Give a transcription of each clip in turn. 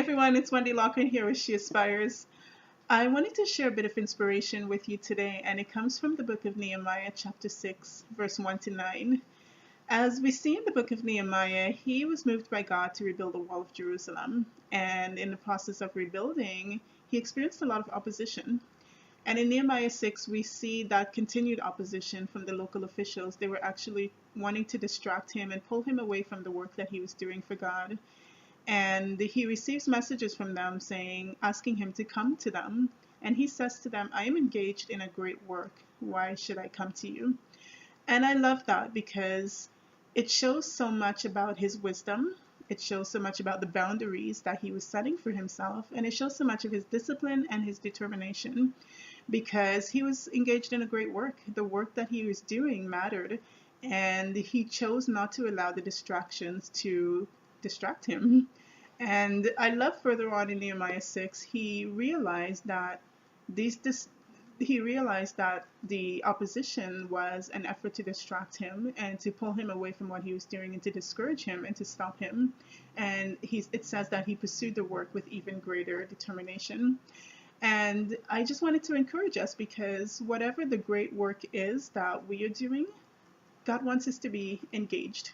everyone, it's Wendy Locker here with She Aspires. I wanted to share a bit of inspiration with you today, and it comes from the book of Nehemiah, chapter 6, verse 1 to 9. As we see in the book of Nehemiah, he was moved by God to rebuild the wall of Jerusalem, and in the process of rebuilding, he experienced a lot of opposition. And in Nehemiah 6, we see that continued opposition from the local officials. They were actually wanting to distract him and pull him away from the work that he was doing for God. And he receives messages from them asking him to come to them. And he says to them, I am engaged in a great work. Why should I come to you? And I love that because it shows so much about his wisdom. It shows so much about the boundaries that he was setting for himself. And it shows so much of his discipline and his determination because he was engaged in a great work. The work that he was doing mattered. And he chose not to allow the distractions to distract him. And I love further on in Nehemiah 6, he realized that the opposition was an effort to distract him and to pull him away from what he was doing and to discourage him and to stop him. And it says that he pursued the work with even greater determination. And I just wanted to encourage us because whatever the great work is that we are doing, God wants us to be engaged.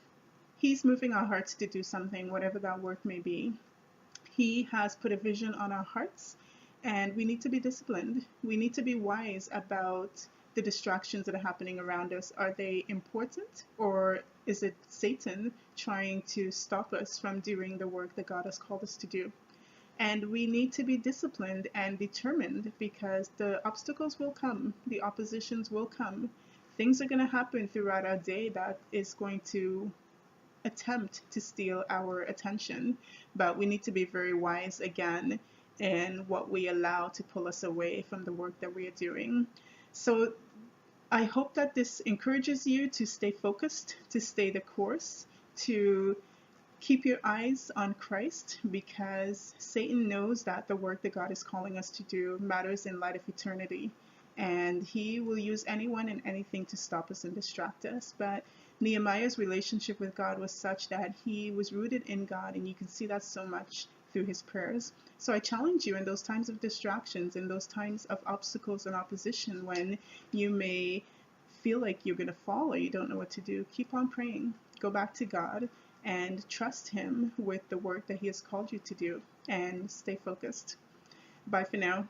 He's moving our hearts to do something, whatever that work may be. He has put a vision on our hearts, and we need to be disciplined. We need to be wise about the distractions that are happening around us. Are they important, or is it Satan trying to stop us from doing the work that God has called us to do? And we need to be disciplined and determined because the obstacles will come, the oppositions will come. Things are going to happen throughout our day that is going to attempt to steal our attention, but we need to be very wise again in what we allow to pull us away from the work that we are doing. So I hope that this encourages you to stay focused, to stay the course, to keep your eyes on Christ, because Satan knows that the work that God is calling us to do matters in light of eternity, and he will use anyone and anything to stop us and distract us. But Nehemiah's relationship with God was such that he was rooted in God, and you can see that so much through his prayers. So I challenge you in those times of distractions, in those times of obstacles and opposition, when you may feel like you're going to fall or you don't know what to do, keep on praying. Go back to God and trust him with the work that he has called you to do, and stay focused. Bye for now.